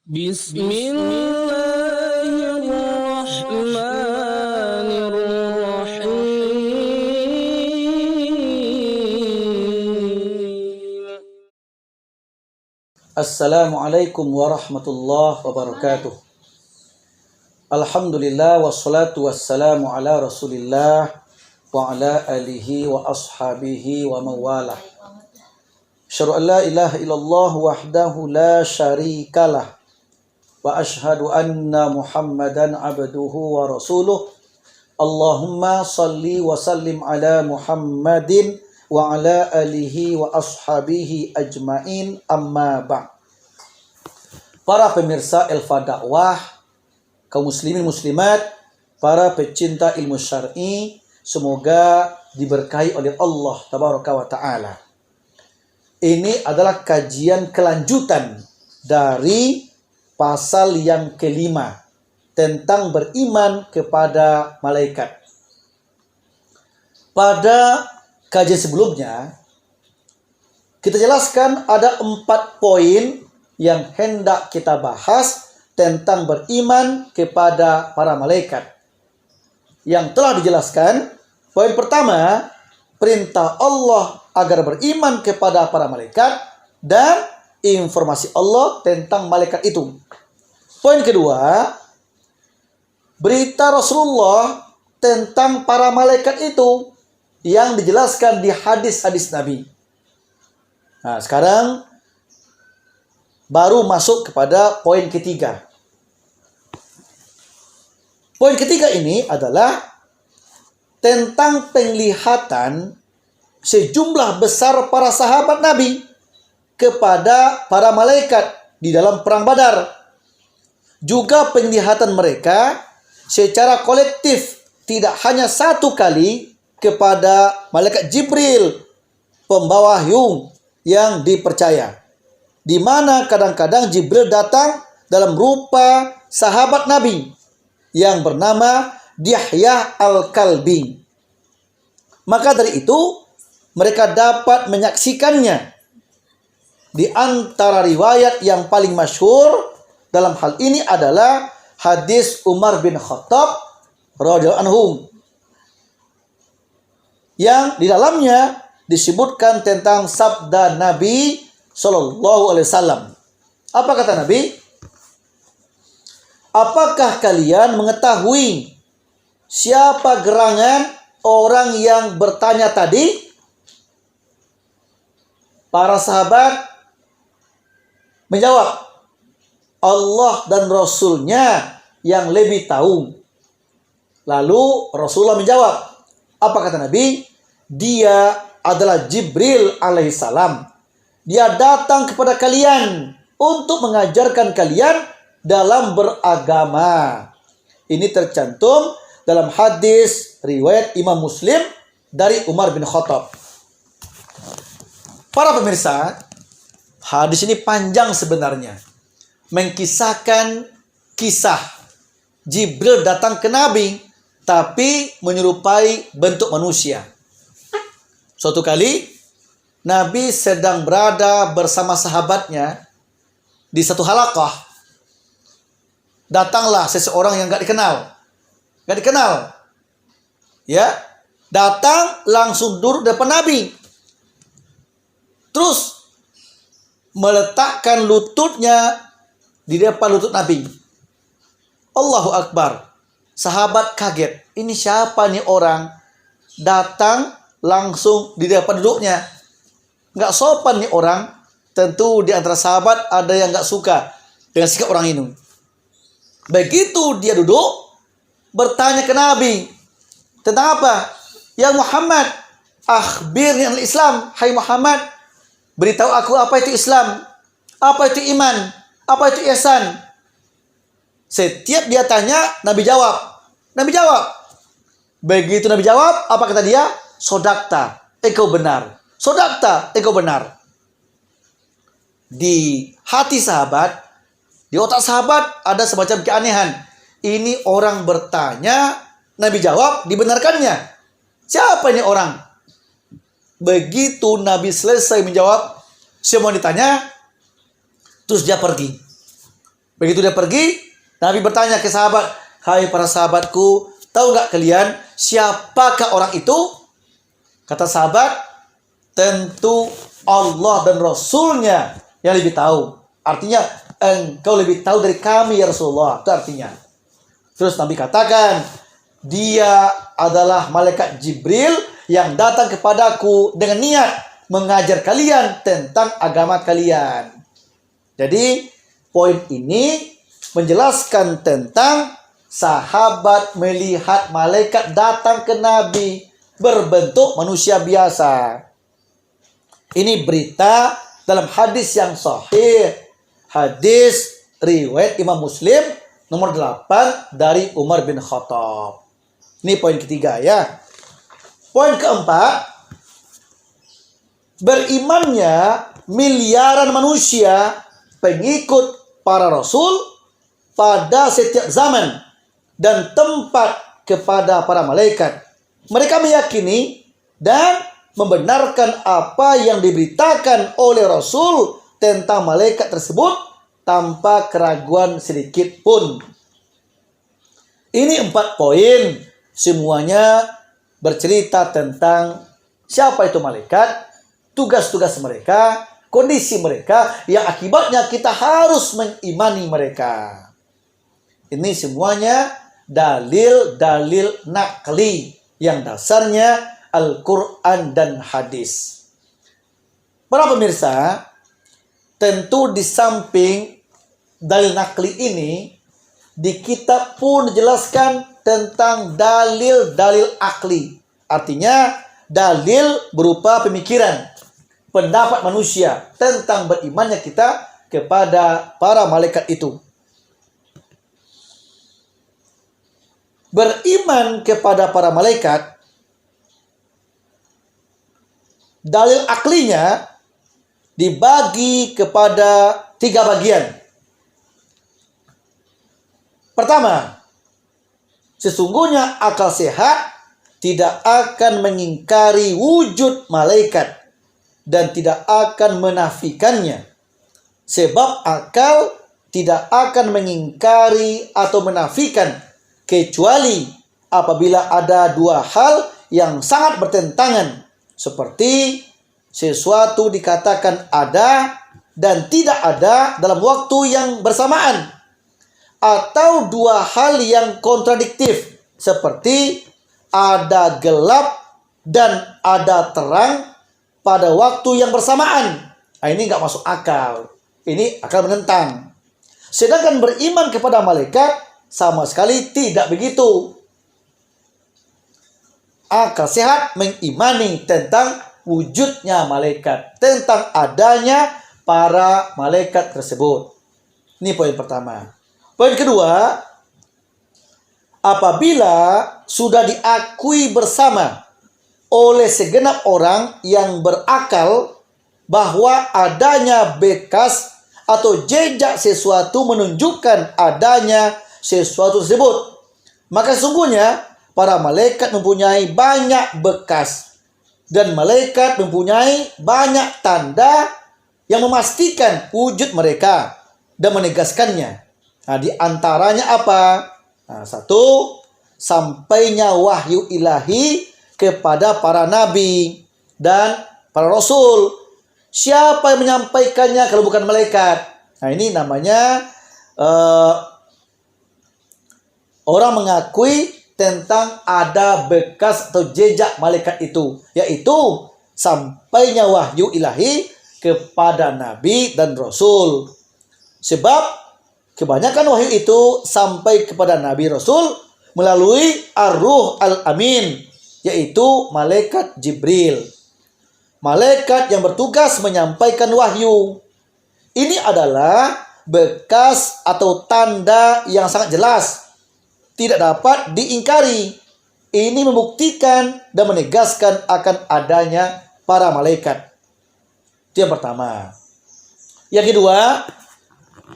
Bismillahirrahmanirrahim. Assalamualaikum warahmatullahi wabarakatuh. Alhamdulillah wassalatu wassalamu ala Rasulillah wa ala alihi wa ashabihi wa mawalah. Asyhadu an la ilaha illallah wahdahu la syarikalah wa asyhadu anna Muhammadan abduhu wa rasuluh. Allahumma salli wa sallim ala Muhammadin wa ala alihi wa ashabihi ajmain, amma ba'd. Para pemirsa Elfa Dakwah, kaum muslimin muslimat, para pecinta ilmu syar'i, semoga diberkahi oleh Allah tabaraka wa taala. Ini adalah kajian kelanjutan dari pasal yang kelima tentang beriman kepada malaikat. Pada kajian sebelumnya, kita jelaskan ada 4 poin yang hendak kita bahas tentang beriman kepada para malaikat. Yang telah dijelaskan, poin pertama, perintah Allah agar beriman kepada para malaikat dan informasi Allah tentang malaikat itu. Poin kedua, berita Rasulullah tentang para malaikat itu yang dijelaskan di hadis-hadis Nabi. Nah, sekarang baru masuk kepada poin ketiga. Poin ketiga ini adalah tentang penglihatan sejumlah besar para sahabat Nabi kepada para malaikat di dalam perang Badar. Juga penglihatan mereka secara kolektif tidak hanya satu kali kepada malaikat Jibril, pembawa wahyu yang dipercaya, di mana kadang-kadang Jibril datang dalam rupa sahabat Nabi yang bernama Dihyah Al-Kalbi. Maka dari itu mereka dapat menyaksikannya. Di antara riwayat yang paling masyhur dalam hal ini adalah hadis Umar bin Khattab radhiyallahu anhu, yang di dalamnya disebutkan tentang sabda Nabi sallallahu alaihi wasallam. Apa kata Nabi? Apakah kalian mengetahui siapa gerangan orang yang bertanya tadi? Para sahabat menjawab, Allah dan Rasulnya yang lebih tahu. Lalu Rasulullah menjawab, apa kata Nabi? Dia adalah Jibril alaihissalam. Dia datang kepada kalian untuk mengajarkan kalian dalam beragama. Ini tercantum dalam hadis riwayat Imam Muslim dari Umar bin Khattab. Para pemirsa, hadis ini panjang sebenarnya, mengkisahkan kisah Jibril datang ke Nabi tapi menyerupai bentuk manusia. Suatu kali Nabi sedang berada bersama sahabatnya di satu halaqah. Datanglah seseorang yang gak dikenal. Ya, datang langsung duduk depan Nabi. Terus meletakkan lututnya di depan lutut Nabi. Allahu Akbar. Sahabat kaget. Ini siapa nih orang? Datang langsung di depan duduknya. Nggak sopan nih orang. Tentu di antara sahabat ada yang nggak suka dengan sikap orang ini. Begitu dia duduk, bertanya ke Nabi. Tentang apa? Ya Muhammad, akhbirni anil Islam. Hai Muhammad, beritahu aku apa itu Islam, apa itu iman, apa itu ihsan. Setiap dia tanya, Nabi jawab. Begitu Nabi jawab, apa kata dia? Sodakta, engkau benar. Sodakta, engkau benar. Di hati sahabat, di otak sahabat ada semacam keanehan. Ini orang bertanya, Nabi jawab, dibenarkannya. Siapa ini orang? Begitu Nabi selesai menjawab semua ditanya, terus dia pergi. Begitu dia pergi, Nabi bertanya ke sahabat, "Hai para sahabatku, tahu nggak kalian siapakah orang itu?" Kata sahabat, "Tentu Allah dan Rasulnya yang lebih tahu." Artinya, engkau lebih tahu dari kami ya Rasulullah. Itu artinya. Terus Nabi katakan, "Dia adalah malaikat Jibril yang datang kepadaku dengan niat mengajar kalian tentang agama kalian." Jadi, poin ini menjelaskan tentang sahabat melihat malaikat datang ke Nabi berbentuk manusia biasa. Ini berita dalam hadis yang sahih. Hadis riwayat Imam Muslim nomor 8 dari Umar bin Khattab. Ini poin ketiga ya. Poin keempat, berimannya miliaran manusia pengikut para rasul pada setiap zaman dan tempat kepada para malaikat. Mereka meyakini dan membenarkan apa yang diberitakan oleh Rasul tentang malaikat tersebut tanpa keraguan sedikit pun. Ini 4 poin. Semuanya bercerita tentang siapa itu malaikat, tugas-tugas mereka, kondisi mereka, yang akibatnya kita harus mengimani mereka. Ini semuanya dalil-dalil nakli yang dasarnya Al-Quran dan hadis. Para pemirsa, tentu di samping dalil nakli ini, di kitab pun dijelaskan tentang dalil-dalil akli. Artinya, dalil berupa pemikiran, pendapat manusia tentang berimannya kita kepada para malaikat itu. Beriman kepada para malaikat, dalil aklinya dibagi kepada 3 bagian. Pertama, sesungguhnya akal sehat tidak akan mengingkari wujud malaikat dan tidak akan menafikannya. Sebab akal tidak akan mengingkari atau menafikan kecuali apabila ada 2 hal yang sangat bertentangan, seperti sesuatu dikatakan ada dan tidak ada dalam waktu yang bersamaan, atau 2 hal yang kontradiktif, seperti ada gelap dan ada terang pada waktu yang bersamaan. Nah, ini nggak masuk akal. Ini akal menentang. Sedangkan beriman kepada malaikat sama sekali tidak begitu. Akal sehat mengimani tentang wujudnya malaikat, tentang adanya para malaikat tersebut. Ini poin pertama. Poin kedua, apabila sudah diakui bersama oleh segenap orang yang berakal bahwa adanya bekas atau jejak sesuatu menunjukkan adanya sesuatu tersebut, maka sesungguhnya para malaikat mempunyai banyak bekas dan malaikat mempunyai banyak tanda yang memastikan wujud mereka dan menegaskannya. Nah, di antaranya apa? Nah, 1, sampainya wahyu ilahi kepada para nabi dan para rasul. Siapa yang menyampaikannya kalau bukan malaikat? Nah, ini namanya orang mengakui tentang ada bekas atau jejak malaikat itu, yaitu sampainya wahyu ilahi kepada nabi dan rasul. Sebab kebanyakan wahyu itu sampai kepada nabi rasul melalui Ar-Ruh Al-Amin, yaitu malaikat Jibril. Malaikat yang bertugas menyampaikan wahyu. Ini adalah bekas atau tanda yang sangat jelas, tidak dapat diingkari. Ini membuktikan dan menegaskan akan adanya para malaikat. Itu yang pertama. Yang kedua,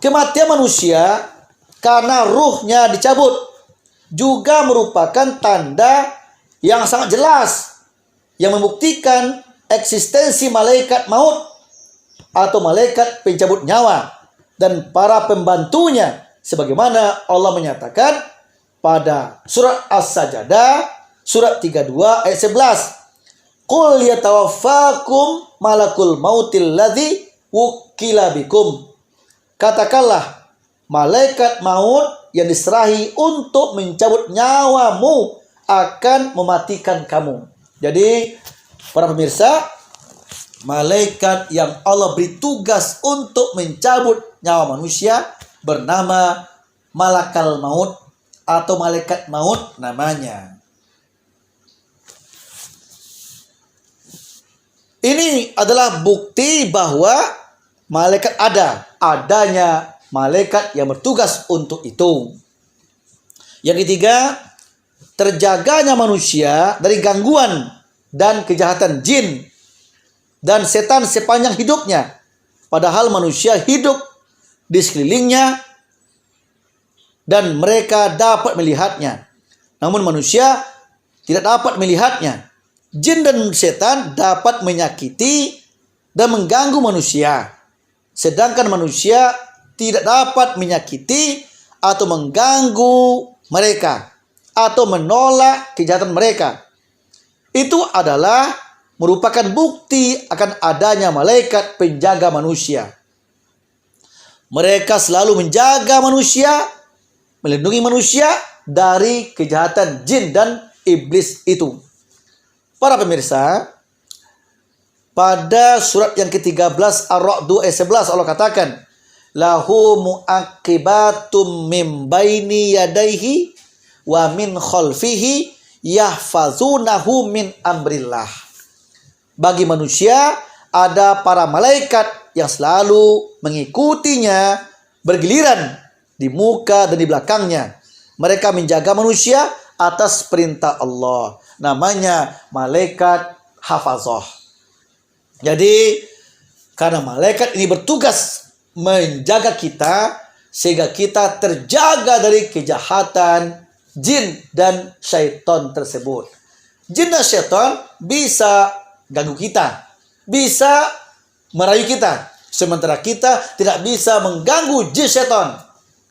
kematian manusia karena ruhnya dicabut juga merupakan tanda yang sangat jelas yang membuktikan eksistensi malaikat maut atau malaikat pencabut nyawa dan para pembantunya, sebagaimana Allah menyatakan pada surat As-Sajdah surat 32 ayat 11. Qul yatawaffakum malakul mautil ladzi wukila bikum. Katakanlah, malaikat maut yang diserahi untuk mencabut nyawamu akan mematikan kamu. Jadi, para pemirsa, malaikat yang Allah beri tugas untuk mencabut nyawa manusia bernama malakal maut atau malaikat maut namanya. Ini adalah bukti bahwa malaikat adanya malaikat yang bertugas untuk itu. Yang ketiga, terjaganya manusia dari gangguan dan kejahatan jin dan setan sepanjang hidupnya. Padahal manusia hidup di sekelilingnya dan mereka dapat melihatnya. Namun manusia tidak dapat melihatnya. Jin dan setan dapat menyakiti dan mengganggu manusia. Sedangkan manusia tidak dapat menyakiti atau mengganggu mereka atau menolak kejahatan mereka. Itu adalah merupakan bukti akan adanya malaikat penjaga manusia. Mereka selalu menjaga manusia, melindungi manusia dari kejahatan jin dan iblis itu. Para pemirsa, pada surat yang ke-13 Ar-Ra'd ayat 11 Allah katakan, lahu mu'aqibatum min baini yadayhi wa min khalfihi yahfazunahu min amrillah. Bagi manusia ada para malaikat yang selalu mengikutinya bergiliran di muka dan di belakangnya. Mereka menjaga manusia atas perintah Allah. Namanya malaikat hafazah. Jadi karena malaikat ini bertugas menjaga kita sehingga kita terjaga dari kejahatan jin dan syaitan tersebut. Jin dan syaitan bisa ganggu kita, bisa merayu kita, sementara kita tidak bisa mengganggu jin syaitan.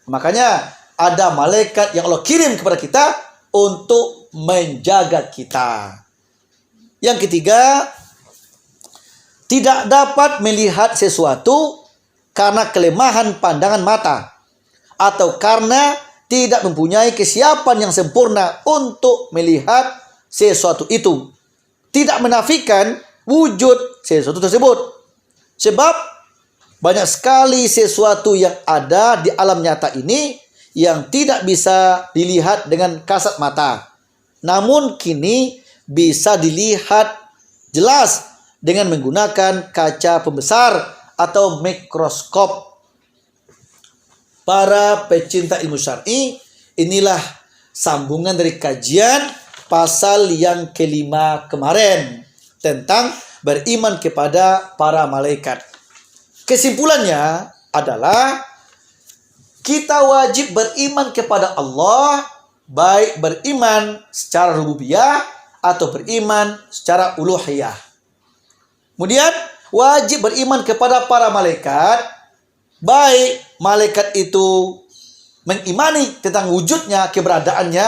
Makanya ada malaikat yang Allah kirim kepada kita untuk menjaga kita. Yang ketiga, tidak dapat melihat sesuatu karena kelemahan pandangan mata atau karena tidak mempunyai kesiapan yang sempurna untuk melihat sesuatu itu. Tidak menafikan wujud sesuatu tersebut. Sebab banyak sekali sesuatu yang ada di alam nyata ini yang tidak bisa dilihat dengan kasat mata. Namun kini bisa dilihat jelas dengan menggunakan kaca pembesar atau mikroskop. Para pecinta ilmu syar'i, inilah sambungan dari kajian pasal yang kelima kemarin tentang beriman kepada para malaikat. Kesimpulannya adalah kita wajib beriman kepada Allah, baik beriman secara rububiyah atau beriman secara uluhiyah. Kemudian wajib beriman kepada para malaikat, baik malaikat itu mengimani tentang wujudnya, keberadaannya,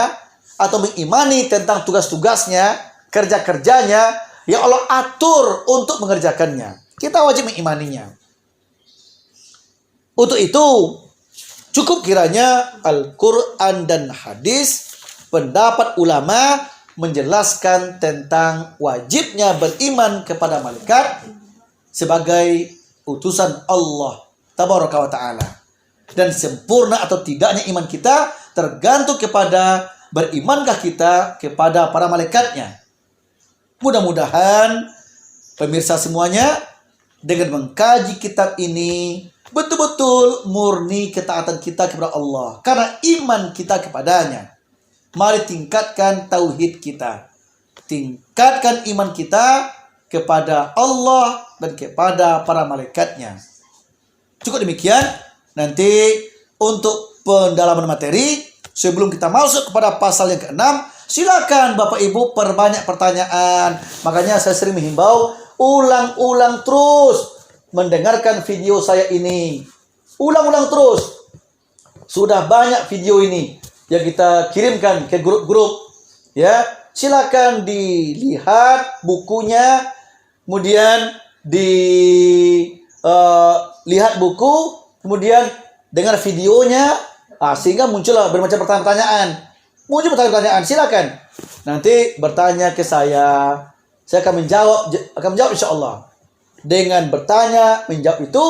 atau mengimani tentang tugas-tugasnya, kerja-kerjanya yang Allah atur untuk mengerjakannya. Kita wajib mengimaninya. Untuk itu, cukup kiranya Al-Quran dan hadis, pendapat ulama menjelaskan tentang wajibnya beriman kepada malaikat sebagai utusan Allah Tabaraka wa ta'ala. Dan sempurna atau tidaknya iman kita tergantung kepada berimankah kita kepada para malaikatnya. Mudah-mudahan pemirsa semuanya dengan mengkaji kitab ini betul-betul murni ketaatan kita kepada Allah karena iman kita kepadanya. Mari tingkatkan tauhid kita, tingkatkan iman kita kepada Allah dan kepada para malaikatnya. Cukup demikian. Nanti untuk pendalaman materi, sebelum kita masuk kepada pasal yang ke-6, silakan Bapak Ibu perbanyak pertanyaan. Makanya saya sering menghimbau ulang-ulang terus mendengarkan video saya ini. Ulang-ulang terus. Sudah banyak video ini yang kita kirimkan ke grup-grup. Ya, silakan dilihat bukunya, kemudian lihat buku, kemudian dengar videonya, sehingga muncullah bermacam pertanyaan-pertanyaan. Muncul pertanyaan-pertanyaan, silakan. Nanti bertanya ke saya akan menjawab insya Allah. Dengan bertanya, menjawab itu,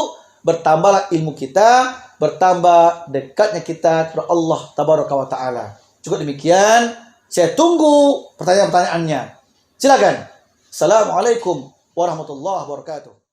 bertambahlah ilmu kita, bertambah dekatnya kita kepada Allah Tabaraka wa Ta'ala. Cukup demikian, saya tunggu pertanyaan-pertanyaannya. Silakan. Assalamualaikum warahmatullahi wabarakatuh.